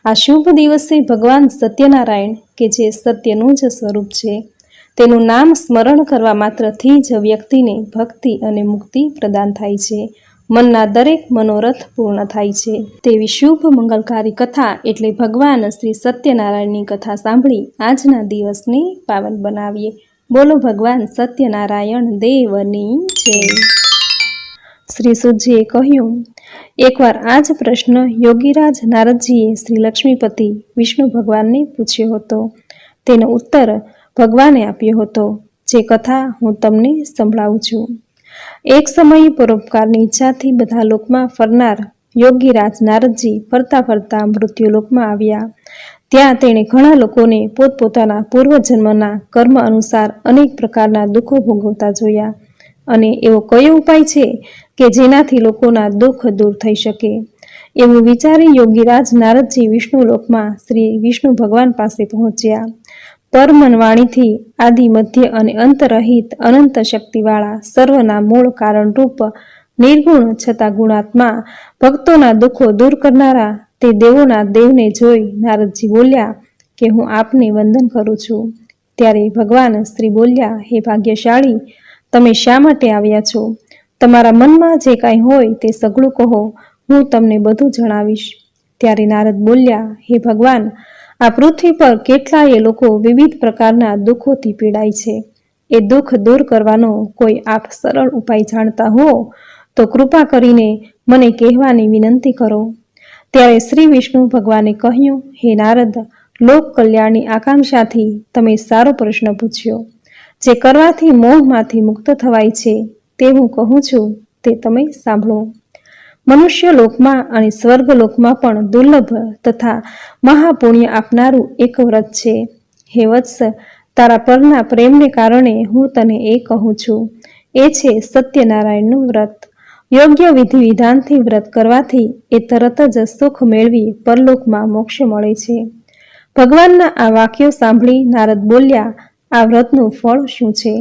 આ શુભ દિવસે ભગવાન સત્યનારાયણ કે જે સત્યનું જ સ્વરૂપ છે, તેનું નામ સ્મરણ કરવા માત્રથી જ વ્યક્તિને ભક્તિ અને મુક્તિ પ્રદાન થાય છે. મનના દરેક મનોરથ પૂર્ણ થાય છે. તેવી શુભ મંગલકારી કથા એટલે ભગવાન શ્રી સત્યનારાયણની કથા સાંભળી આજના દિવસને પાવન બનાવીએ. બોલો ભગવાન સત્યનારાયણ દેવની જય. શ્રી સુતજીએ કહ્યું, એકવાર આ જ પ્રશ્ન યોગીરાજ નારદજીએ શ્રી લક્ષ્મીપતિ વિષ્ણુ ભગવાનને પૂછ્યો હતો. તેનો ઉત્તર ભગવાને આપ્યો હતો, જે કથા હું તમને સંભળાવું છું. એક સમયે પરોપકારની ઈચ્છાથી બધા લોકમાં ફરનાર યોગીરાજ નારદજી ફરતા ફરતા મૃત્યુલોકમાં આવ્યા. ત્યાં તેણે ઘણા લોકોને પોતપોતાના પૂર્વજન્મના કર્મ અનુસાર અનેક પ્રકારના દુઃખો ભોગવતા જોયા. અને એવો કયો ઉપાય છે કે જેનાથી લોકોના દુઃખ દૂર થઈ શકે? એવું વિચારી યોગીરાજ નારદજી વિષ્ણુલોકમાં શ્રી વિષ્ણુ ભગવાન પાસે પહોંચ્યા. પરમન વાણીથી આદિ મધ્ય અને અંતરહિત અનંત શક્તિવાળા સર્વના મૂળ કારણરૂપ નિર્ગુણ છતાં ગુણાત્મા ભક્તોના દુઃખો દૂર કરનારા તે દેવોના દેવને જોઈ નારદજી બોલ્યા કે હું આપને વંદન કરું છું. ત્યારે ભગવાન શ્રી બોલ્યા, હે ભાગ્યશાળી, તમે શા માટે આવ્યા છો? તમારા મનમાં જે કાંઈ હોય તે સઘળું કહો, હું તમને બધું જણાવીશ. ત્યારે નારદ બોલ્યા, હે ભગવાન, આ પૃથ્વી પર કેટલાય લોકો વિવિધ પ્રકારના દુઃખોથી પીડાય છે. એ દુઃખ દૂર કરવાનો કોઈ આપ સરળ ઉપાય જાણતા હો તો કૃપા કરીને મને કહેવાની વિનંતી કરો. ત્યારે શ્રી વિષ્ણુ ભગવાને કહ્યું, હે નારદ, લોક કલ્યાણની આકાંક્ષાથી તમે સારો પ્રશ્ન પૂછ્યો. જે કરવાથી મોહમાંથી મુક્ત થવાય છે તે હું કહું છું, તે તમે સાંભળો. મનુષ્ય લોકમાં અને સ્વર્ગલોકમાં પણ દુર્લભ તથા મહાપુણ્ય આપનારું એક વ્રત છે. હે વત્સ, તારા પરના પ્રેમને કારણે હું તને એ કહું છું. એ છે સત્યનારાયણનું વ્રત. યોગ્ય વિધિ વિધાનથી વ્રત કરવાથી એ તરત જ સુખ મેળવી પરલોકમાં મોક્ષ મળે છે. ભગવાનના આ વાક્યો સાંભળી નારદ બોલ્યા, આ વ્રતનું ફળ શું છે?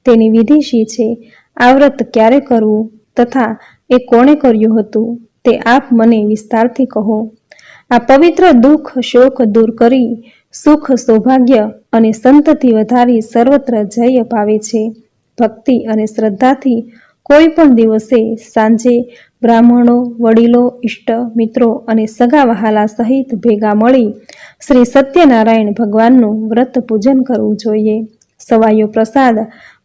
તેની વિધિ શી છે? આ વ્રત ક્યારે કરવું તથા એ કોણે કર્યું હતું તે આપ મને વિસ્તારથી કહો. આ પવિત્ર દુઃખ શોક દૂર કરી સુખ સૌભાગ્ય અને સંતતિ વધારી સર્વત્ર જય અપાવે છે. ભક્તિ અને શ્રદ્ધાથી કોઈ પણ દિવસે સાંજે બ્રાહ્મણો, વડીલો, ઇષ્ટ મિત્રો અને સગા વહાલા સહિત ભેગા મળી શ્રી સત્યનારાયણ ભગવાનનું વ્રત પૂજન કરવું જોઈએ. સવાયો પ્રસાદ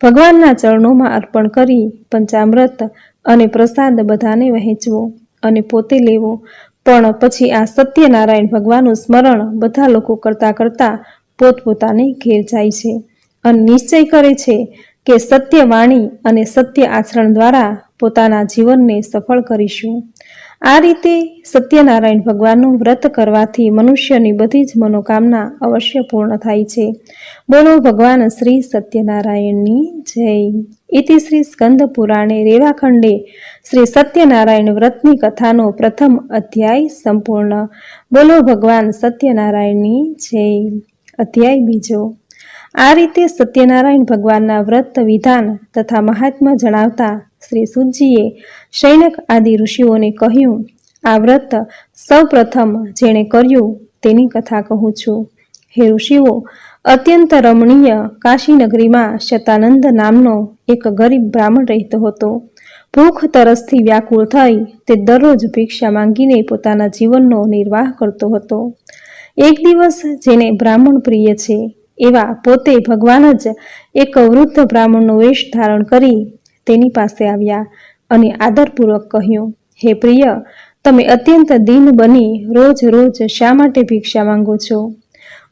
ભગવાનના ચરણોમાં અર્પણ કરી પંચામૃત અને પ્રસાદ બધાને વહેંચવો અને પોતે લેવો. પણ પછી આ સત્યનારાયણ ભગવાનનું સ્મરણ બધા લોકો કરતા કરતા પોતપોતાને ઘેર જાય છે અને નિશ્ચય કરે છે કે સત્ય વાણી અને સત્ય આચરણ દ્વારા પોતાના જીવનને સફળ કરીશું. આ રીતે સત્યનારાયણ ભગવાનનું વ્રત કરવાથી મનુષ્યની બધી જ મનોકામના અવશ્ય પૂર્ણ થાય છે. બોલો ભગવાન શ્રી સત્યનારાયણની જય. ઇતિ શ્રી સ્કંદ પુરાણે રેવાખંડે શ્રી સત્યનારાયણ વ્રતની કથાનો પ્રથમ અધ્યાય સંપૂર્ણ. બોલો ભગવાન સત્યનારાયણની જય. અધ્યાય બીજો. આ રીતે સત્યનારાયણ ભગવાનના વ્રત વિધાન તથા મહાત્મ્ય જણાવતા શ્રી સુતજીએ શૈનક આદિ ઋષિઓને કહ્યું, આ વ્રત સૌ પ્રથમ જેણે કર્યું તેની કથા કહું છું. હે ઋષિઓ, અત્યંત રમણીય કાશી નગરીમાં શતાનંદ નામનો એક ગરીબ બ્રાહ્મણ રહેતો હતો. ભૂખ તરસથી વ્યાકુળ થઈ તે દરરોજ ભિક્ષા માંગીને પોતાના જીવનનો નિર્વાહ કરતો હતો. એક દિવસ જેને બ્રાહ્મણ પ્રિય છે એવા પોતે ભગવાન જ એક વૃદ્ધ બ્રાહ્મણનો વેશ ધારણ કરી તેની પાસે આવ્યા અને આદરપૂર્વક કહ્યું, હે પ્રિય, તમે અત્યંત દીન બની રોજ રોજ શા માટે ભિક્ષા માંગો છો?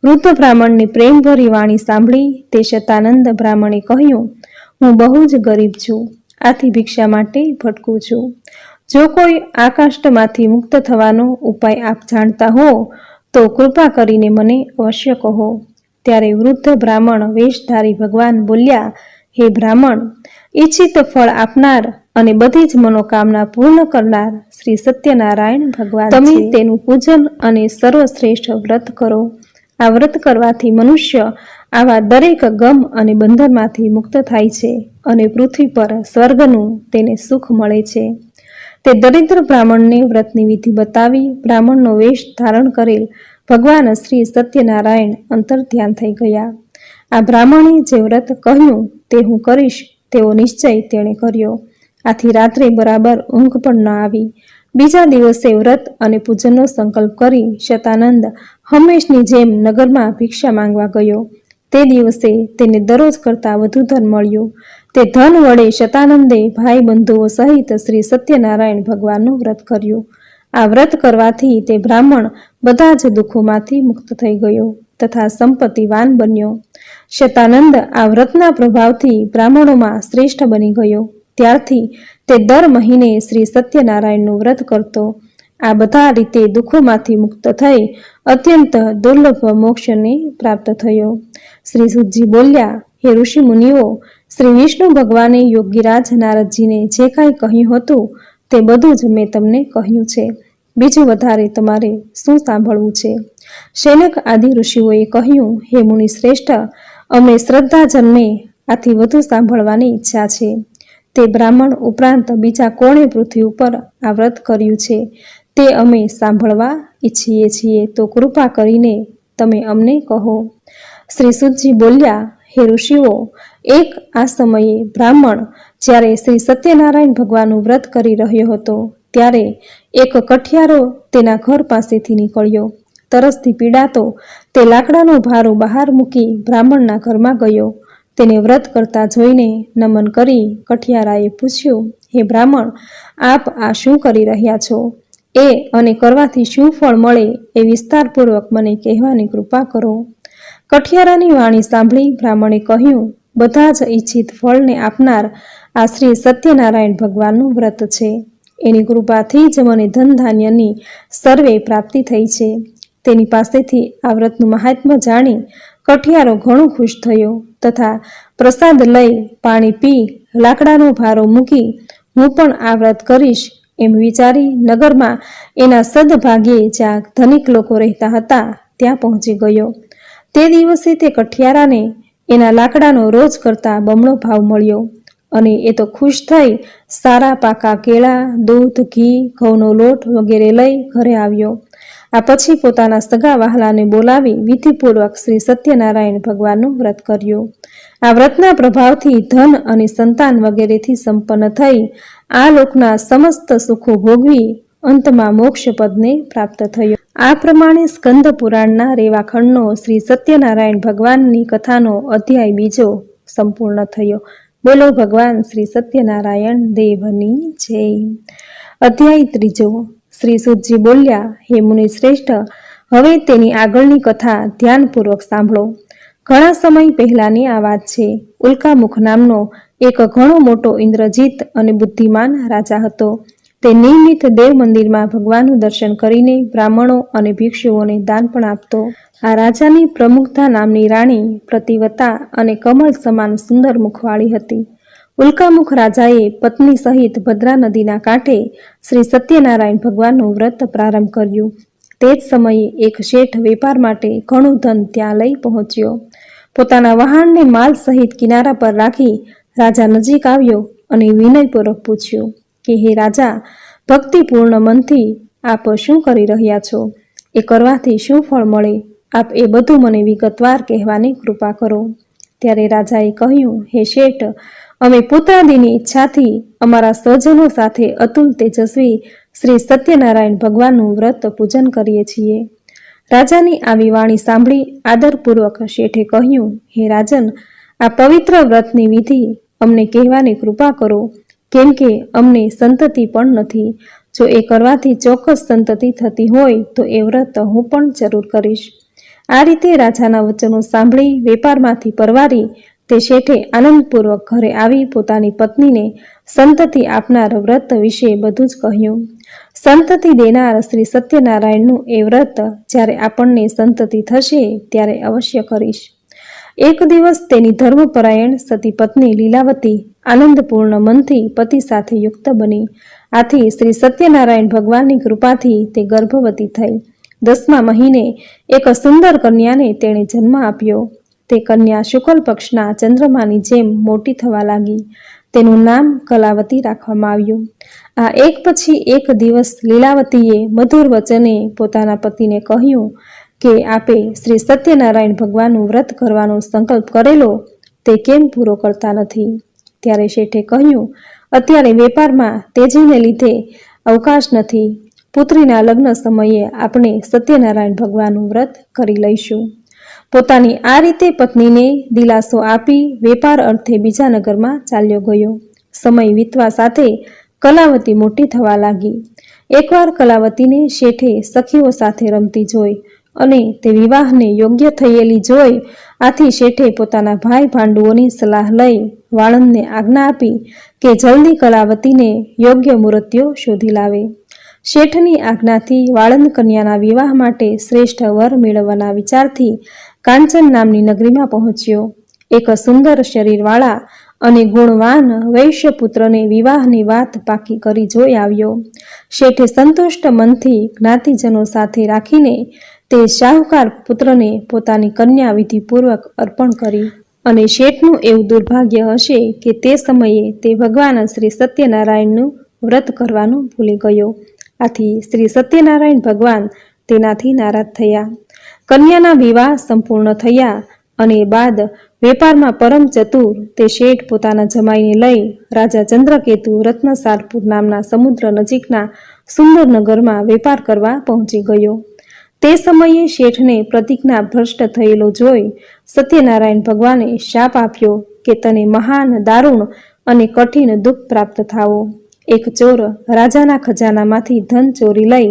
વૃદ્ધ બ્રાહ્મણની પ્રેમભરી વાણી સાંભળી તે શતાનંદ બ્રાહ્મણે કહ્યું, હું બહુ જ ગરીબ છું, આથી ભિક્ષા માટે ભટકું છું. જો કોઈ આ કાષ્ટમાંથી મુક્ત થવાનો ઉપાય આપ જાણતા હો તો કૃપા કરીને મને અવશ્ય કહો. ત્યારે વૃદ્ધ બ્રાહ્મણ વેશધારી ભગવાન બોલ્યા, હે બ્રાહ્મણ, ઈચ્છિત ફળ આપનાર અને બધી જ મનોકામના પૂર્ણ કરનાર શ્રી સત્યનારાયણ ભગવાન તમે તેનું પૂજન અને સર્વશ્રેષ્ઠ વ્રત કરો. આ વ્રત કરવાથી મનુષ્ય આવા દરેક ગમ અને બંધનમાંથી મુક્ત થાય છે અને પૃથ્વી પર સ્વર્ગનું તેને સુખ મળે છે. તે દરિદ્ર બ્રાહ્મણને વ્રતની વિધિ બતાવી બ્રાહ્મણનો વેશ ધારણ કરેલ ભગવાન શ્રી સત્યનારાયણ અંતર ધ્યાન થઈ ગયા. આ બ્રાહ્મણે જે વ્રત કહ્યું તે હું કરીશ તેવો નિશ્ચય તેણે કર્યો. આથી રાત્રે બરાબર ઊંઘ પણ ન આવી. બીજા દિવસે વ્રત અને પૂજનનો સંકલ્પ કરી શતાનંદ હંમેશની જેમ નગરમાં ભિક્ષા માંગવા ગયો. તે દિવસે તેને દરરોજ કરતાં વધુ ધન મળ્યું. તે ધન વડે શતાનંદે ભાઈ બંધુઓ સહિત શ્રી સત્યનારાયણ ભગવાનનું વ્રત કર્યું. આ વ્રત કરવાથી તે બ્રાહ્મણ બધા જ દુઃખોમાંથી મુક્ત થઈ ગયો તથા સંપત્તિવાન બન્યો. શતાનંદ આ વ્રતના પ્રભાવથી બ્રાહ્મણોમાં શ્રેષ્ઠ બની ગયો. ત્યારથી તે દર મહિને શ્રી સત્યનારાયણનું વ્રત કરતો. આ બધા રીતે દુઃખોમાંથી મુક્ત થઈ અત્યંત દુર્લભ મોક્ષને પ્રાપ્ત થયો. શ્રી સુતજી બોલ્યા, હે ઋષિ મુનિઓ, શ્રી વિષ્ણુ ભગવાને યોગીરાજ નારદજીને જે કાંઈ કહ્યું હતું તે બધું જ મેં તમને કહ્યું છે. બીજું વધારે તમારે શું સાંભળવું છે? શૈનક આદિ ઋષિઓએ કહ્યું, હે મુનિ શ્રેષ્ઠ, અમને શ્રદ્ધા જન્મે આથી વધુ સાંભળવાની ઈચ્છા છે. તે બ્રાહ્મણ ઉપરાંત બીજા કોણે પૃથ્વી ઉપર આ વ્રત કર્યું છે તે અમે સાંભળવા ઈચ્છીએ છીએ, તો કૃપા કરીને તમે અમને કહો. શ્રી સુતજી બોલ્યા, હે ઋષિઓ, એક આ સમયે બ્રાહ્મણ જ્યારે શ્રી સત્યનારાયણ ભગવાનનું વ્રત કરી રહ્યો હતો ત્યારે એક કઠિયારો તેના ઘર પાસેથી નીકળ્યો. તરસથી પીડાતો તે લાકડાનો ભારો બહાર મૂકી બ્રાહ્મણના ઘરમાં ગયો. તેને વ્રત કરતા જોઈને નમન કરી કઠિયારાએ પૂછ્યું, હે બ્રાહ્મણ, આપ આ શું કરી રહ્યા છો? એ અને કરવાથી શું ફળ મળે એ વિસ્તારપૂર્વક મને કહેવાની કૃપા કરો. કઠિયારાની વાણી સાંભળી બ્રાહ્મણે કહ્યું, બધા જ ઈચ્છિત ફળને આપનાર આ શ્રી સત્યનારાયણ ભગવાનનું વ્રત છે. એની કૃપાથી જ મને ધન ધાન્યની સર્વે પ્રાપ્તિ થઈ છે. તેની પાસેથી આ વ્રતનું મહાત્મ્ય જાણી કઠિયારો ઘણો ખુશ થયો તથા પ્રસાદ લઈ પાણી પી લાકડાનો ભારો મૂકી હું પણ આ વ્રત કરીશ એમ વિચારી નગરમાં એના સદભાગ્યે જ્યાં ધનિક લોકો રહેતા હતા ત્યાં પહોંચી ગયો. તે દિવસે તે કઠિયારાને એના લાકડાનો રોજ કરતા બમણો ભાવ મળ્યો અને એ તો ખુશ થઈ સારા પાકા કેળા, દૂધ, ઘી, ઘઉંનો લોટ વગેરે લઈ ઘરે આવ્યો. આ પછી પોતાના સગા વહાલાને બોલાવી વિધિપૂર્વક શ્રી સત્યનારાયણ ભગવાનનું વ્રત કર્યું. આ વ્રતના પ્રભાવથી ધન અને સંતાન વગેરેથી સંપન્ન થઈ આ લોકના સમસ્ત સુખો ભોગવી અંતમાં મોક્ષ પદને પ્રાપ્ત થયો. આ પ્રમાણે સ્કંદ પુરાણના રેવાખંડનો શ્રી સત્યનારાયણ ભગવાનની કથાનો અધ્યાય બીજો સંપૂર્ણ થયો. બોલો ભગવાન શ્રી સત્યનારાયણ દેવની જય. અધ્યાય ત્રીજો. શ્રી સુતજી બોલ્યા, હે મુનિ શ્રેષ્ઠ, હવે તેની આગળની કથા ધ્યાનપૂર્વક સાંભળો. ઘણા સમય પહેલાની આ વાત છે. ઉલ્કામુખ નામનો એક ઘણો મોટો ઇન્દ્રજીત અને બુદ્ધિમાન રાજા હતો. તે નિયમિત દેવ મંદિરમાં ભગવાનનું દર્શન કરીને બ્રાહ્મણો અને ભિક્ષુઓને દાન પણ આપતો. આ રાજાની પ્રમુખતા નામની રાણી પ્રતિવતા અને કમળ સમાન સુંદર મુખવાળી હતી. ઉલ્કામુખ રાજાએ પત્ની સહિત ભદ્રા નદીના કાંઠે શ્રી સત્યનારાયણ ભગવાનનું વ્રત પ્રારંભ કર્યું. તે જ સમયે એક શેઠ વેપાર માટે ઘણું ધન ત્યાં લઈ પહોંચ્યો. પોતાના વહાણને માલ સહિત કિનારા પર રાખી રાજા નજીક આવ્યો અને વિનયપૂર્વક પૂછ્યું કે, હે રાજા, ભક્તિપૂર્ણ મનથી આપ શું કરી રહ્યા છો? એ કરવાથી શું ફળ મળે? આપ એ બધું મને વિગતવાર કહેવાની કૃપા કરો. ત્યારે રાજાએ કહ્યું, હે શેઠ, અમે પુત્રાદિની ઈચ્છાથી અમારા સ્વજનો સાથે અતુલ તેજસ્વી શ્રી સત્યનારાયણ ભગવાનનું વ્રત પૂજન કરીએ છીએ. રાજાની આવી વાણી સાંભળી આદરપૂર્વક શેઠે કહ્યું, હે રાજન, આ પવિત્ર વ્રતની વિધિ અમને કહેવાની કૃપા કરો, કેમ કે અમને સંતતિ પણ નથી. જો એ કરવાથી ચોક્કસ સંતતિ થતી હોય તો એ વ્રત હું પણ જરૂર કરીશ. આ રીતે રાજાના વચનો સાંભળી વેપારમાંથી પરવારી તે શેઠે આનંદપૂર્વક ઘરે આવી પોતાની પત્નીને સંતતિ આપનાર વ્રત વિશે બધું જ કહ્યું. સંતતિ દેનાર શ્રી સત્યનારાયણનું એ વ્રત જ્યારે આપણને સંતતિ થશે ત્યારે અવશ્ય કરીશ. એક દિવસ તેની ધર્મપરાયણ સતી પત્ની લીલાવતી આનંદપૂર્ણ મનથી પતિ સાથે યુક્ત બની. આથી શ્રી સત્યનારાયણ ભગવાનની કૃપાથી તે ગર્ભવતી થઈ. 10મા મહિને એક સુંદર કન્યાને તેણે જન્મ આપ્યો. તે કન્યા શુક્લ પક્ષના ચંદ્રમાની જેમ મોટી થવા લાગી. તેનું નામ કલાવતી રાખવામાં આવ્યું. આ એક પછી એક દિવસ લીલાવતીએ મધુર વચને પોતાના પતિને કહ્યું કે આપે શ્રી સત્યનારાયણ ભગવાનનું વ્રત કરવાનો સંકલ્પ કરેલો તે કેમ પૂરો કરતા નથી? ત્યારે શેઠે કહ્યું, અત્યારે વેપારમાં તેજીને લીધે અવકાશ નથી. પુત્રીના લગ્ન સમયે આપણે સત્યનારાયણ ભગવાનનું વ્રત કરી લઈશું. પોતાની આ રીતે પત્નીને દિલાસો આપી વેપાર અર્થે બીજા નગરમાં ચાલ્યો ગયો. સમય વીતવા સાથે કલાવતી મોટી થવા લાગી. એકવાર કલાવતીને શેઠે સખીઓ સાથે રમતી જોઈ અને તે વિવાહને યોગ્ય થયેલી જોઈ. આથી શેઠે પોતાના ભાઈ ભાંડુઓની સલાહ લઈ વાળંદને આજ્ઞા આપી કે જલ્દી કલાવતીને યોગ્ય મૂર્તિઓ શોધી લાવે. શેઠની આજ્ઞાથી વાળંદ કન્યાના વિવાહ માટે શ્રેષ્ઠ વર મેળવવાના વિચારથી કાંચન નામની નગરીમાં પહોંચ્યો. એક સુંદર શરીરવાળા અને ગુણવાન વૈશ્યપુત્રને વિવાહની વાત પાકી કરી જોઈ આવ્યો. શેઠે સંતુષ્ટ મનથી જ્ઞાતિજનો સાથે રાખીને તે શાહુકાર પુત્રને પોતાની કન્યા વિધિપૂર્વક અર્પણ કરી. અને શેઠનું એવું દુર્ભાગ્ય હશે કે તે સમયે તે ભગવાન શ્રી સત્યનારાયણનું વ્રત કરવાનું ભૂલી ગયો. આથી શ્રી સત્યનારાયણ ભગવાન તેનાથી નારાજ થયા. કન્યાના વિવાહ સંપૂર્ણ થયા અને બાદ વેપારમાં પરમ ચતુર તે શેઠ પોતાના જમાઈને લઈ રાજા ચંદ્રકેતુ રત્નસારપુર નામના સમુદ્ર નજીકના સુંદર નગરમાં વેપાર કરવા પહોંચી ગયો. તે સમયે શેઠને પ્રતિજ્ઞા ભ્રષ્ટ થયેલો જોઈ સત્યનારાયણ ભગવાને શાપ આપ્યો કે તને મહાન દારૂણ અને કઠિન દુઃખ પ્રાપ્ત થાવો. એક ચોર રાજાના ખજાનામાંથી ધન ચોરી લઈ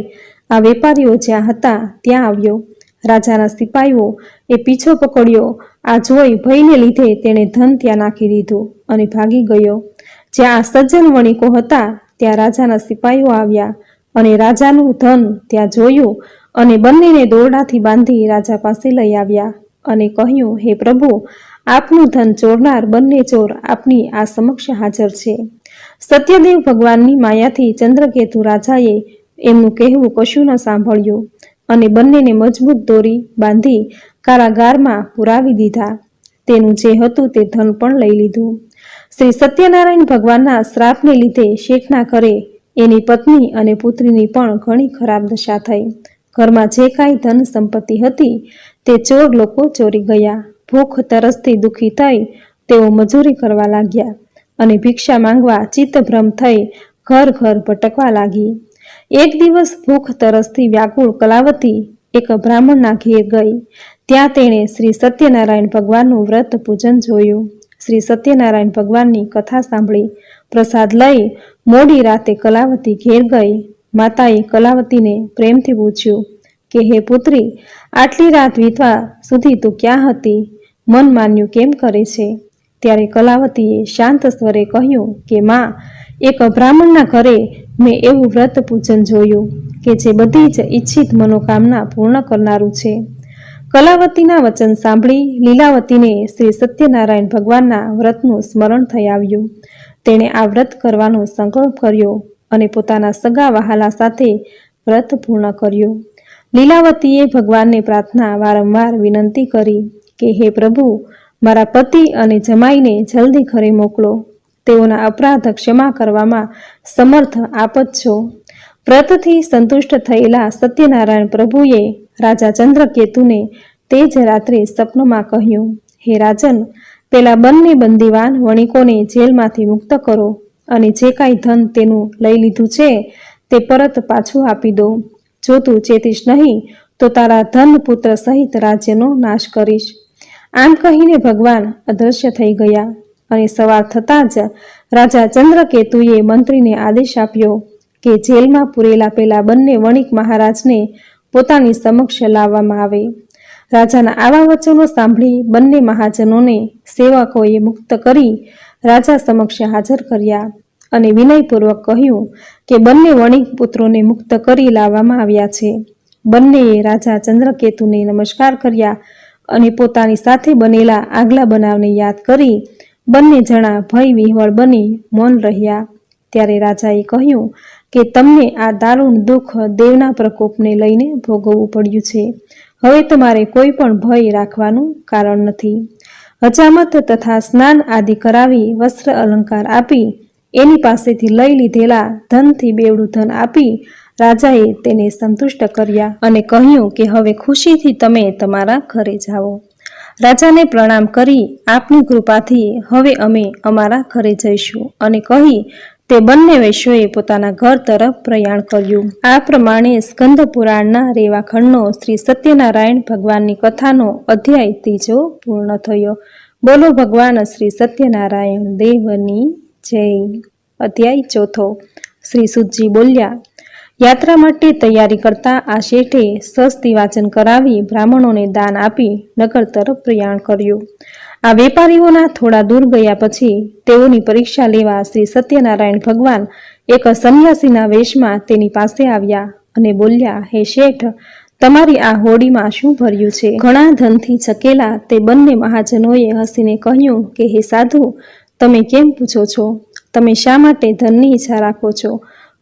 આ વેપારીઓ જ્યાં હતા ત્યાં આવ્યો. રાજાના સિપાઈઓ એ પીછો પકડ્યો. આ જોઈ ભયને લીધે તેણે ધન ત્યાં નાખી દીધું અને ભાગી ગયો. જ્યાં આ સજ્જન વણિકો હતા ત્યાં રાજાના સિપાઈઓ આવ્યા અને રાજાનું ધન ત્યાં જોયું અને બંનેને દોરડાથી બાંધી રાજા પાસે લઈ આવ્યા અને કહ્યું, હે પ્રભુ, આપનું ધન ચોરનાર બંને ચોર આપની આ સમક્ષ હાજર છે. સત્યદેવ ભગવાનની માયાથી ચંદ્રકેતુ રાજાએ એમનું કહેવું કશું ન સાંભળ્યું અને બંનેને મજબૂત દોરી બાંધી કારાગારમાં પુરાવી દીધા. તેનું જે હતું તે ધન પણ લઈ લીધું. શ્રી સત્યનારાયણ ભગવાનના શ્રાપને લીધે શેઠના ઘરે એની પત્ની અને પુત્રીની પણ ઘણી ખરાબ દશા થઈ. ઘરમાં જે કાંઈ ધન સંપત્તિ હતી તે ચોર લોકો ચોરી ગયા. ભૂખ તરસથી દુઃખી થઈ તેઓ મજૂરી કરવા લાગ્યા અને ભિક્ષા માંગવા ચિત્તભ્રમ થઈ ઘર ઘર ભટકવા લાગી. એક દિવસ ભૂખ તરસથી વ્યાકુળ કલાવતી એક બ્રાહ્મણના ઘેર ગઈ. ત્યાં તેણે શ્રી સત્યનારાયણ ભગવાનનું વ્રત પૂજન જોયું. શ્રી સત્યનારાયણ ભગવાનની કથા સાંભળી. પ્રસાદ લઈ મોડી રાતે કલાવતી ઘેર ગઈ. માતાએ કલાવતીને પ્રેમથી પૂછ્યું કે હે પુત્રી, આટલી રાત વીતવા સુધી તું ક્યાં હતી? મન માન્યું કેમ કરે છે? ત્યારે કલાવતીએ શાંત સ્વરે કહ્યું કે માં, એક બ્રાહ્મણના ઘરે મેં એવું વ્રત પૂજન જોયું કે જે બધી જ ઈચ્છિત મનોકામના પૂર્ણ કરનારું છે. કલાવતીના વચન સાંભળી લીલાવતીને શ્રી સત્યનારાયણ ભગવાનના વ્રતનું સ્મરણ થઈ આવ્યું. તેણે આ વ્રત કરવાનો સંકલ્પ કર્યો અને પોતાના સગા વહાલા સાથે વ્રત પૂર્ણ કર્યું. લીલાવતીએ ભગવાનને પ્રાર્થના વારંવાર વિનંતી કરી કે હે પ્રભુ, મારા પતિ અને જમાઈને જલ્દી ઘરે મોકલો. તેઓના અપરાધ ક્ષમા કરવામાં સમર્થ આપ જ છો. વ્રતથી સંતુષ્ટ થયેલા સત્યનારાયણ પ્રભુએ રાજા ચંદ્રકેતુને તે જ રાત્રે સ્વપ્નમાં કહ્યું, હે રાજન, પેલા બંને બંદીવાન વણિકોને જેલમાંથી મુક્ત કરો અને જે કાંઈ ધન તેનું લઈ લીધું છે તે પરત પાછું આપી દો. જો તું ચેતીશ નહીં તો તારા ધન પુત્ર સહિત રાજ્યનો નાશ કરીશ. આમ કહીને ભગવાન અદૃશ્ય થઈ ગયા અને સવાર થતાં જ રાજા ચંદ્રકેતુએ મંત્રીને આદેશ આપ્યો કે જેલમાં પૂરેલા પેલા બંને વણિક મહારાજને પોતાની સમક્ષ લાવવામાં આવે. રાજાના આવા વચનો સાંભળી બંને મહાજનોને સેવકોએ મુક્ત કરી રાજા સમક્ષ હાજર કર્યા અને વિનયપૂર્વક કહ્યું કે બંને વણિક પુત્રોને મુક્ત કરી લાવવામાં આવ્યા છે. બંનેએ રાજા ચંદ્રકેતુને નમસ્કાર કર્યા અને પોતાની સાથે બનેલા આગલા બનાવને યાદ કરી બંને જણા ભય વિહવળ બની મૌન રહ્યા. ત્યારે રાજાએ કહ્યું કે તમને આ દારૂણ દુઃખ દેવના પ્રકોપને લઈને ભોગવવું પડ્યું છે. હવે તમારે કોઈ પણ ભય રાખવાનું કારણ નથી. હજામત તથા સ્નાન આદિ કરાવી વસ્ત્ર અલંકાર આપી એની પાસેથી લઈ લીધેલા ધનથી બેવડું ધન આપી રાજાએ તેને સંતુષ્ટ કર્યા અને કહ્યું કે હવે ખુશીથી તમે તમારા ઘરે જાઓ. રાજાને પ્રણામ કરી આપની કૃપાથી હવે અમે અમારા ઘરે જઈશું અને કહી તે બંને વૈશ્યોએ પોતાના ઘર તરફ પ્રયાણ કર્યું. આ પ્રમાણે સ્કંદ પુરાણના રેવાખંડનો શ્રી સત્યનારાયણ ભગવાનની કથાનો અધ્યાય 3 પૂર્ણ થયો. બોલો ભગવાન શ્રી સત્યનારાયણ દેવની જય. અધ્યાય 4. શ્રી સુતજી બોલ્યા, યાત્રા માટે તૈયારી કરતા આ શેઠે સ્વસ્તિ વાચન કરાવી બ્રાહ્મણોને દાન આપી નગર તરફ પ્રયાણ કર્યું. આ વેપારીઓના થોડા દૂર ગયા પછી તેઓની પરીક્ષા લેવા શ્રી સત્યનારાયણ ભગવાન એક સંન્યાસીના વેશમાં તેની પાસે આવ્યા અને બોલ્યા, હે શેઠ, તમારી આ હોડીમાં શું ભર્યું છે? ઘણા ધનથી છકેલા તે બંને મહાજનોએ હસીને કહ્યું કે હે સાધુ, તમે કેમ પૂછો છો? તમે શા માટે ધનની ઈચ્છા રાખો છો?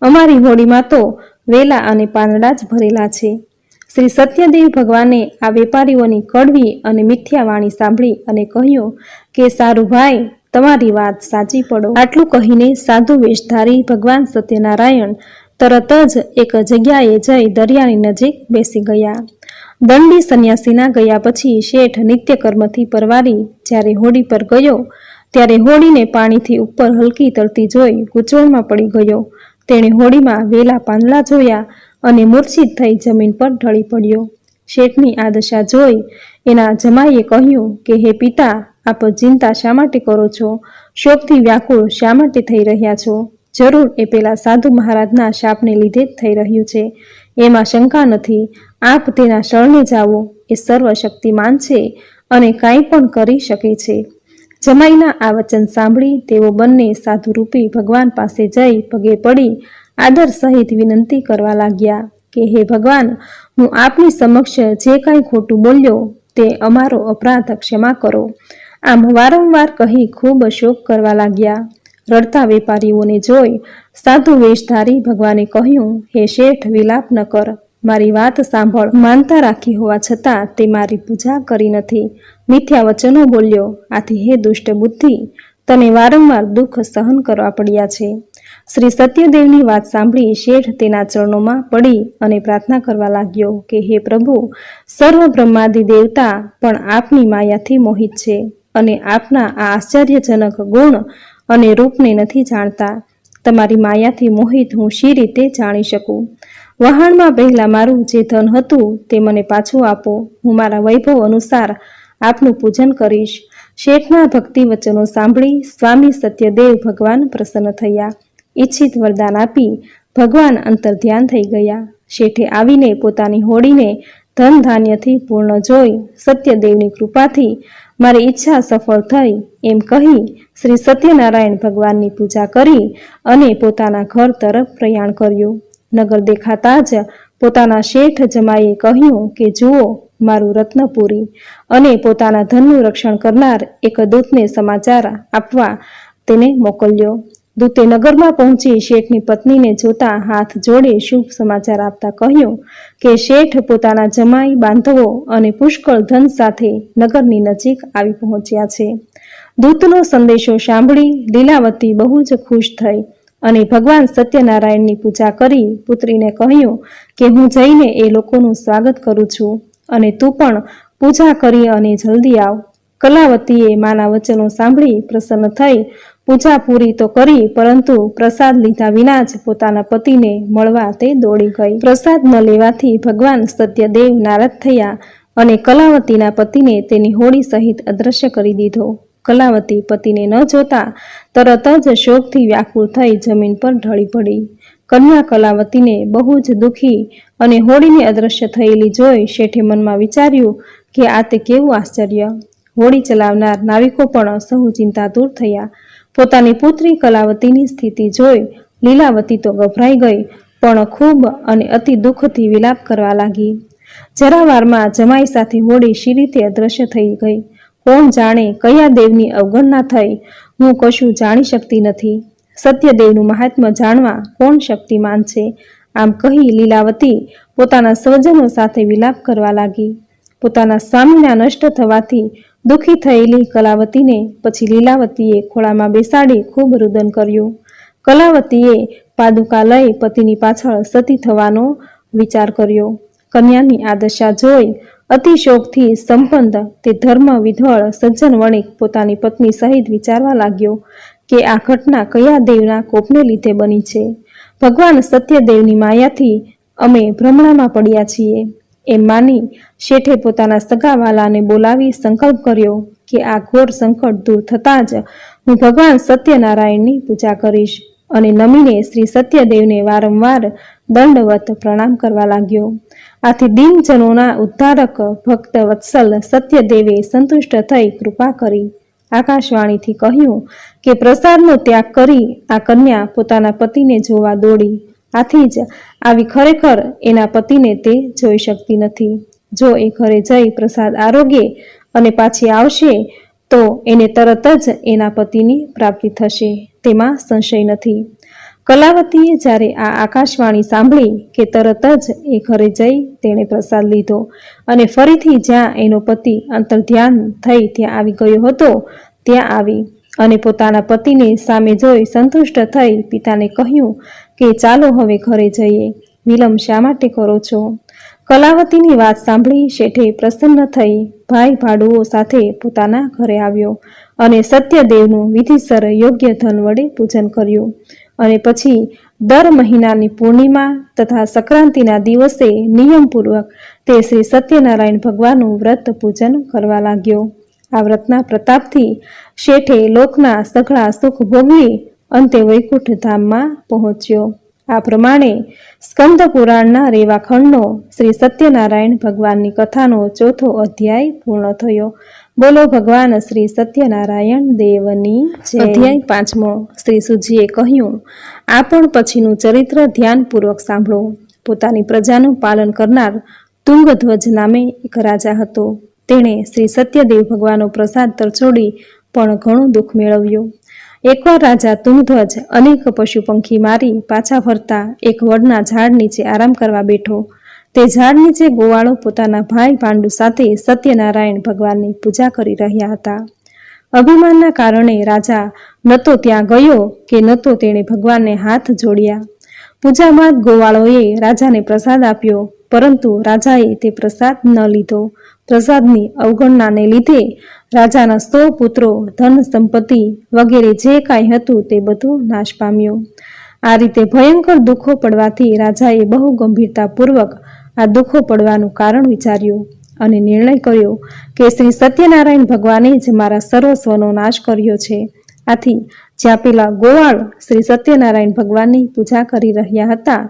અમારી હોડીમાં તો વેલા અને પાંદડા જ ભરેલા છે. શ્રી સત્યદેવ ભગવાને આ વેપારીઓની કડવી અને મિથ્યા વાણી સાંભળી અને કહ્યું કે સારું ભાઈ, તમારી વાત સાચી પડો. આટલું કહીને સાધુ વેશધારી ભગવાન સત્યનારાયણ તરત જ એક જગ્યાએ જઈ દરિયાની નજીક બેસી ગયા. દંડી સંન્યાસીના ગયા પછી શેઠ નિત્યકર્મથી પરવારી જ્યારે હોડી પર ગયો ત્યારે હોડીને પાણીથી ઉપર હલકી તરતી જોઈ ગૂંચવણમાં પડી ગયો. તેણે હોડીમાં વેલા પાંદડા જોયા અને મૂર્છિત થઈ જમીન પર ઢળી પડ્યો. શેઠની આ દશા જોઈ એના જમાઈએ કહ્યું કે હે પિતા, આપ ચિંતા શા માટે કરો છો? શોકથી વ્યાકુળ શા માટે થઈ રહ્યા છો? જરૂર એ પેલા સાધુ મહારાજના શાપને લીધે જ થઈ રહ્યું છે, એમાં શંકા નથી. આપ તેના શરણે જાઓ, એ સર્વશક્તિમાન છે અને કાંઈ પણ કરી શકે છે. જમાઈના આ વચન સાંભળી તેઓ બંને સાધુરૂપી ભગવાન પાસે જઈ પગે પડી આદર સહિત વિનંતી કરવા લાગ્યા કે હે ભગવાન, હું આપની સમક્ષ જે કાંઈ ખોટું બોલ્યો તે અમારો અપરાધ ક્ષમા કરો. આમ વારંવાર કહી ખૂબ શોક કરવા લાગ્યા. રડતા વેપારીઓને જોઈ સાધુ વેશધારી ભગવાને કહ્યું, હે શેઠ, વિલાપ ન કર, મારી વાત સાંભળ. માનતા રાખી હોવા છતાં તે મારી પૂજા કરી નથી, મિથ્યા વચનો બોલ્યો. આથી હે દુષ્ટ બુદ્ધિ, તને વારંવાર દુઃખ સહન કરવા પડ્યા છે. શ્રી સત્યદેવની વાત સાંભળી શેઠ તેના ચરણોમાં પડી અને પ્રાર્થના કરવા લાગ્યો કે હે પ્રભુ, સર્વ બ્રહ્માદિ દેવતા પણ આપની માયાથી મોહિત છે અને આપના આ આશ્ચર્યજનક ગુણ અને રૂપને નથી જાણતા. તમારી માયાથી મોહિત હું શી રીતે જાણી શકું? વહાણમાં પહેલા મારું જે ધન હતું તે મને પાછું આપો. હું મારા વૈભવ અનુસાર આપનું પૂજન કરીશ. શેઠના ભક્તિ વચનો સાંભળી સ્વામી સત્યદેવ ભગવાન પ્રસન્ન થયા. ઈચ્છિત વરદાન આપી ભગવાન અંતર ધ્યાન થઈ ગયા. શેઠે આવીને પોતાની હોડીને ધન ધાન્યથી પૂર્ણ જોઈ સત્યદેવની કૃપાથી મારી ઈચ્છા સફળ થઈ એમ કહી શ્રી સત્યનારાયણ ભગવાનની પૂજા કરી અને પોતાના ઘર તરફ પ્રયાણ કર્યું. નગર દેખાતા જ પોતાના શેઠ જમાઈએ કહ્યું કે જુઓ, મારું રત્નપુરી. અને પોતાના ધનનું રક્ષણ કરનાર એક દૂતને સમાચાર આપવા તેને મોકલ્યો. દૂતે નગરમાં પહોંચી શેઠની પત્નીને જોતા હાથ જોડે શુભ સમાચાર આપતા કહ્યું કે શેઠ પોતાના જમાઈ, બાંધવો અને પુષ્કળ ધન સાથે નગરની નજીક આવી પહોંચ્યા છે. દૂતનો સંદેશો સાંભળી લીલાવતી બહુ જ ખુશ થઈ અને ભગવાન સત્યનારાયણની પૂજા કરી પુત્રીને કહ્યું કે હું જઈને એ લોકોનું સ્વાગત કરું છું અને તું પણ પૂજા કરી અને જલ્દી આવ. કલાવતીએ માના વચનો સાંભળી પ્રસન્ન થઈ પૂજા પૂરી તો કરી, પરંતુ પ્રસાદ લીધા વિના જ પોતાના પતિને મળવા તે દોડી ગઈ. પ્રસાદ ન લેવાથી ભગવાન સત્યદેવ નારાજ થયા અને કલાવતીના પતિને તેની હોડી સહિત અદ્રશ્ય કરી દીધો. કલાવતી પતિને ન જોતા તરત જ શોકથી વ્યાકુળ થઈ જમીન પર ઢળી પડી. કન્યા કલાવતીને બહુ જ દુઃખી અને હોડીની અદ્રશ્ય થયેલી જોઈ શેઠે મનમાં વિચાર્યું કે આ તે કેવું આશ્ચર્ય. હોડી ચલાવનાર નાવિકો પણ સહુ ચિંતાતુર થયા. પોતાની પુત્રી કલાવતીની સ્થિતિ જોઈ લીલાવતી તો ગભરાઈ ગઈ, પણ ખૂબ અને અતિ દુઃખથી વિલાપ કરવા લાગી. જરા વારમાં જમાઈ સાથે હોડી શી રીતે અદ્રશ્ય થઈ ગઈ, કોણ જાણે કયા દેવની અવગણના થઈ, હું કશું જાણી શકતી નથી. સત્યદેવનું મહાત્મ્ય જાણવા કોણ શક્તિમાન છે? આમ કહી લીલાવતી પોતાના સ્વજનો સાથે વિલાપ કરવા લાગી. પોતાના સ્વામીના નષ્ટ થવાથી દુઃખી થયેલી કલાવતીને પછી લીલાવતીએ ખોળામાં બેસાડી ખૂબ રુદન કર્યું. કલાવતીએ પાદુકા લઈ પતિની પાછળ સતી થવાનો વિચાર કર્યો. કન્યાની આ દશા જોઈ અતિશોકથી સંપન્ન તે ધર્મ વિધ્વળ સજ્જન વણિક પોતાની પત્ની સહિત વિચારવા લાગ્યો કે આ ઘટના કયા દેવના કોપને લીધે બની છે. ભગવાન સત્યદેવની માયાથી અમે ભ્રમણામાં પડ્યા છીએ એમ માની શેઠે પોતાના સગાવાલાને બોલાવી સંકલ્પ કર્યો કે આ ઘોર સંકટ દૂર થતાં જ હું ભગવાન સત્યનારાયણની પૂજા કરીશ અને નમીને શ્રી સત્યદેવને વારંવાર દંડવત પ્રણામ કરવા લાગ્યો. આથી દિનજનોના ઉદ્ધારક ભક્ત વત્સલ સત્યદેવે સંતુષ્ટ થઈ કૃપા કરી આકાશવાણીથી કહ્યું કે પ્રસાદનો ત્યાગ કરી આ કન્યા પોતાના પતિને જોવા દોડી. આથી જ આવી ખરેખર એના પતિને તે જોઈ શકતી નથી. જો એ ઘરે જઈ પ્રસાદ આરોગે અને પાછી આવશે તો એને તરત જ એના પતિની પ્રાપ્તિ થશે, તેમાં સંશય નથી. કલાવતીએ જ્યારે આ આકાશવાણી સાંભળી કે તરત જ એ ઘરે જઈ તેણે પ્રસાદ લીધો અને ફરીથી જ્યાં એનો પતિ અંતર્ધ્યાન થઈ ત્યાં આવી ગયો હતો ત્યાં આવી અને પોતાના પતિને સામે જોઈ સંતુષ્ટ થઈ પિતાને કહ્યું કે ચાલો હવે ઘરે જઈએ, વિલંબ શા માટે કરો છો? કલાવતીની વાત સાંભળી શેઠે પ્રસન્ન થઈ ભાઈ ભાડુઓ સાથે પોતાના ઘરે આવ્યો અને સત્યદેવનું વિધિસર યોગ્ય ધન વડે પૂજન કર્યું અને પછી દર મહિનાની પૂર્ણિમા તથા સંક્રાંતિના દિવસે નિયમપૂર્વક તે શ્રી સત્યનારાયણ ભગવાનનું વ્રત પૂજન કરવા લાગ્યો. આ વ્રતના પ્રતાપથી શેઠે લોકના સઘળા સુખ ભોગવી અંતે વૈકુંઠ ધામમાં પહોંચ્યો. આ પ્રમાણે સ્કંદ પુરાણના રેવાખંડનો શ્રી સત્યનારાયણ ભગવાનની કથાનો ચોથો અધ્યાય પૂર્ણ થયો. બોલો ભગવાન શ્રી સત્યનારાયણ દેવની જય. અધ્યાય 5. શ્રી સુજીએ કહ્યું, આ પણ પછીનું ચરિત્ર ધ્યાનપૂર્વક સાંભળો. પોતાની પ્રજાનું પાલન કરનાર તુંગધ્વજ નામે એક રાજા હતો. તેણે શ્રી સત્યદેવ ભગવાનનો પ્રસાદ તરછોડી પણ ઘણું દુઃખ મેળવ્યું. એકવાર રાજા તુંગધ્વજ અનેક પશુ પંખી મારી પાછા ફરતા એક વડના ઝાડ નીચે આરામ કરવા બેઠો. તે ઝાડ નીચે ગોવાળો પોતાના ભાઈ પાંડુ સાથે સત્યનારાયણ ભગવાનની પૂજા કરી રહ્યા હતા. અભિમાનના કારણે રાજા ન તો ત્યાં ગયો કે ન તો તેણે ભગવાનને હાથ જોડ્યા. પૂજા બાદ ગોવાળોએ રાજાને પ્રસાદ આપ્યો, પરંતુ રાજાએ તે પ્રસાદ ન લીધો. પ્રસાદની અવગણનાને લીધે રાજાના 100 પુત્રો, ધન સંપત્તિ વગેરે જે કાંઈ હતું તે બધું નાશ પામ્યું. આ રીતે ભયંકર દુઃખો પડવાથી રાજાએ બહુ ગંભીરતાપૂર્વક આ દુઃખો પડવાનું કારણ વિચાર્યું અને નિર્ણય કર્યો કે શ્રી સત્યનારાયણ ભગવાને જ મારા સર્વસ્વનો નાશ કર્યો છે. આથી જ્યાં પેલા ગોવાળ શ્રી સત્યનારાયણ ભગવાનની પૂજા કરી રહ્યા હતા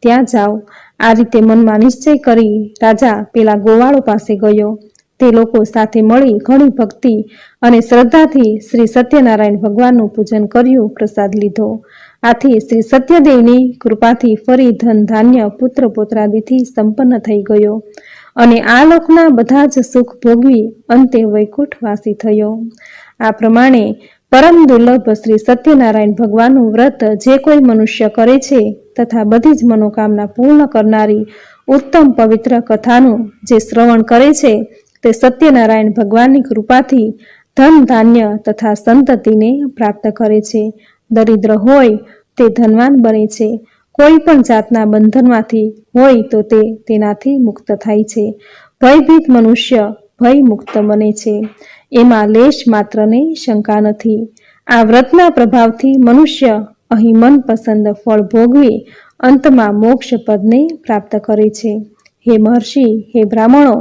ત્યાં જાઓ. આ રીતે મનમાં નિશ્ચય કરી રાજા પેલા ગોવાળો પાસે ગયો. તે લોકો સાથે મળી ઘણી ભક્તિ અને શ્રદ્ધાથી શ્રી સત્યનારાયણ ભગવાનનું પૂજન કર્યું, પ્રસાદ લીધો. આથી શ્રી સત્યદેવની કૃપાથી ફરી ધન ધાન્ય પુત્ર પૌત્રાદિથી સંપન્ન થઈ ગયો અને આ લોકના બધા જ સુખ ભોગવી અંતે વૈકુંઠવાસી થયો. આ પ્રમાણે પરમ દુર્લભ શ્રી સત્યનારાયણ ભગવાનનું વ્રત જે કોઈ મનુષ્ય કરે છે તથા બધી જ મનોકામના પૂર્ણ કરનારી ઉત્તમ પવિત્ર કથાનું જે શ્રવણ કરે છે તે સત્યનારાયણ ભગવાનની કૃપાથી ધન ધાન્ય તથા સંતતિને પ્રાપ્ત કરે છે. દરિદ્ર હોય તે ધનવાન બને છે. કોઈ પણ જાતના બંધનમાંથી હોય તો તે તેનાથી મુક્ત થાય છે. ભયભીત મનુષ્ય ભય મુક્ત બને છે, એમાં લેશ માત્રને શંકા નથી. આ વ્રતના પ્રભાવથી મનુષ્ય અહીં મનપસંદ ફળ ભોગવી અંતમાં મોક્ષ પદને પ્રાપ્ત કરે છે. હે મહર્ષિ, હે બ્રાહ્મણો,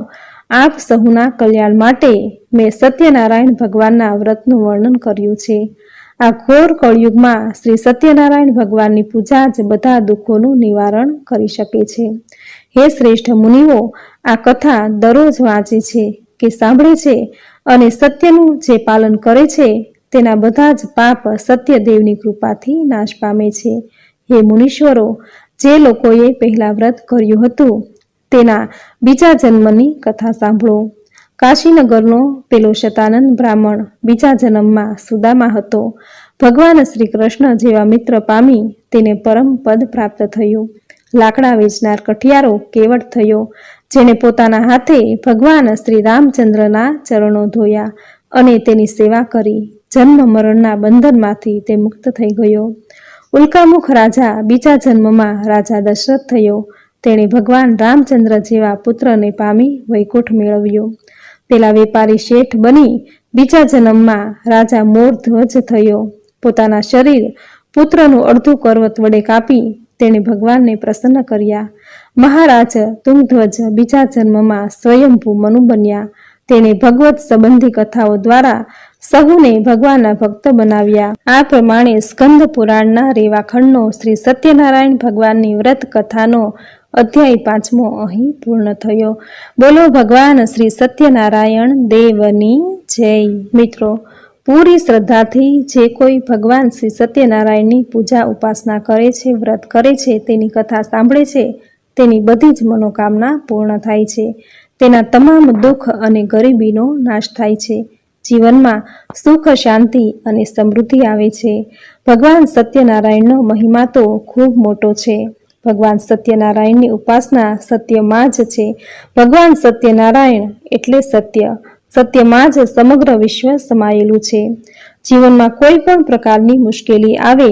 આપ સહુના કલ્યાણ માટે મેં સત્યનારાયણ ભગવાનના વ્રતનું વર્ણન કર્યું છે. આ ઘોર કળયુગમાં શ્રી સત્યનારાયણ ભગવાનની પૂજા જ બધા દુઃખોનું નિવારણ કરી શકે છે. હે શ્રેષ્ઠ મુનિઓ, આ કથા દરરોજ વાંચે છે કે સાંભળે છે અને સત્યનું જે પાલન કરે છે તેના બધા જ પાપ સત્યદેવની કૃપાથી નાશ પામે છે. હે મુનીશ્વરો, જે લોકોએ પહેલા વ્રત કર્યું હતું તેના બીજા જન્મની કથા સાંભળો. કાશીનગરનો પેલો શતાનંદ બ્રાહ્મણ બીજા જન્મમાં સુદામા હતો. ભગવાન શ્રી કૃષ્ણ જેવા મિત્ર પામી તેને પરમ પદ પ્રાપ્ત થયું. લાકડા વેચનાર કઠિયારો કેવટ થયો. જેણે પોતાના હાથે ભગવાન શ્રી રામચંદ્રના ચરણો ધોયા અને તેની સેવા કરી જન્મ મરણના બંધનમાંથી તે મુક્ત થઈ ગયો. ઉલ્કામુખ રાજા બીજા જન્મમાં રાજા દશરથ થયો. તેણે ભગવાન રામચંદ્ર જેવા પુત્રને પામી વૈકુંઠ મેળવ્યો. પેલા વેપારી શેઠ બની બીજા જન્મમાં રાજા મોરધ્વજ થયો. પોતાના શરીર પુત્રનું અડધું કરવત વડે કાપી તેણે ભગવાનને પ્રસન્ન કર્યા. મહારાજ તુંગધ્વજ બીજા જન્મમાં સ્વયંભૂ મનુ બન્યા. તેણે ભગવત સંબંધી કથાઓ દ્વારા સહુને ભગવાનના ભક્ત બનાવ્યા. આ પ્રમાણે સ્કંદ પુરાણના રેવાખંડનો શ્રી સત્યનારાયણ ભગવાનની વ્રત કથાનો અધ્યાય 5મો અહીં પૂર્ણ થયો. બોલો ભગવાન શ્રી સત્યનારાયણ દેવની જય. મિત્રો, પૂરી શ્રદ્ધાથી જે કોઈ ભગવાન શ્રી સત્યનારાયણની પૂજા ઉપાસના કરે છે, વ્રત કરે છે, તેની કથા સાંભળે છે, તેની બધી જ મનોકામના પૂર્ણ થાય છે. તેના તમામ દુઃખ અને ગરીબીનો નાશ થાય છે. જીવનમાં સુખ, શાંતિ અને સમૃદ્ધિ આવે છે. ભગવાન સત્યનારાયણનો મહિમા તો ખૂબ મોટો છે. ભગવાન સત્યનારાયણની ઉપાસના સત્યમાં જ છે. ભગવાન સત્યનારાયણ એટલે સત્ય. સત્યમાં જ સમગ્ર વિશ્વ સમાયેલું છે. જીવનમાં કોઈ પણ પ્રકારની મુશ્કેલી આવે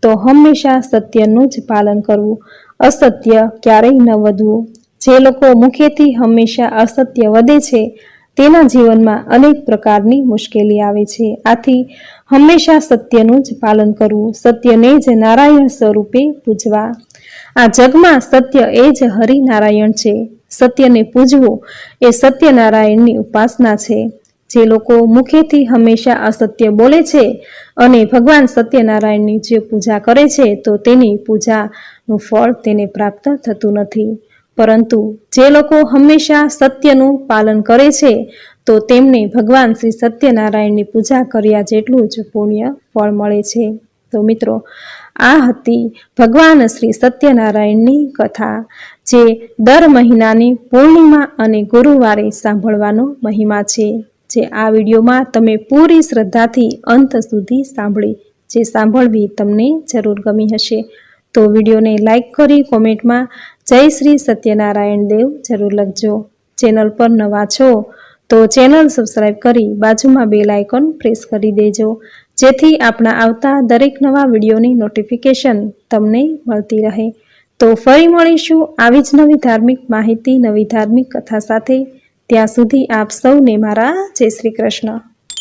તો હંમેશા સત્યનું જ પાલન કરવું, અસત્ય ક્યારેય ન વધવું. જે લોકો મુખેથી હંમેશા અસત્ય વધે છે તેના જીવનમાં અનેક પ્રકારની મુશ્કેલી આવે છે. આથી હંમેશા સત્યનું જ પાલન કરવું, સત્યને જ નારાયણ સ્વરૂપે પૂજવા. આ જગમાં સત્ય એ જ હરિનારાયણ છે. સત્યને પૂજવું એ સત્યનારાયણની ઉપાસના છે. જે લોકો મુખેથી હંમેશા અસત્ય બોલે છે અને ભગવાન સત્યનારાયણની જે પૂજા કરે છે તો તેની પૂજાનું ફળ તેને પ્રાપ્ત થતું નથી. પરંતુ જે લોકો હંમેશા સત્યનું પાલન કરે છે તો તેમને ભગવાન શ્રી સત્યનારાયણની પૂજા કર્યા જેટલું જ પુણ્ય ફળ મળે છે. તો મિત્રો, આ હતી ભગવાન શ્રી સત્યનારાયણની કથા, જે દર મહિનાની પૂર્ણિમા અને ગુરુવારે સાંભળવાનો મહિમા છે. જે આ વિડીયોમાં તમે પૂરી શ્રદ્ધાથી અંત સુધી સાંભળી, જે સાંભળવી તમને જરૂર ગમી હશે. તો વિડીયોને લાઈક કરી કોમેન્ટમાં જય શ્રી સત્યનારાયણ દેવ જરૂર લખજો. ચેનલ પર નવા છો તો ચેનલ સબસ્ક્રાઈબ કરી બાજુમાં બેલ આઇકોન પ્રેસ કરી દેજો, જેથી આપણા આવતા દરેક નવા વિડીયોની નોટિફિકેશન તમને મળતી રહે. તો ફરી મળીશું આવી જ નવી ધાર્મિક માહિતી, નવી ધાર્મિક કથા સાથે. ત્યાં સુધી આપ સૌને મારા જય શ્રી કૃષ્ણ.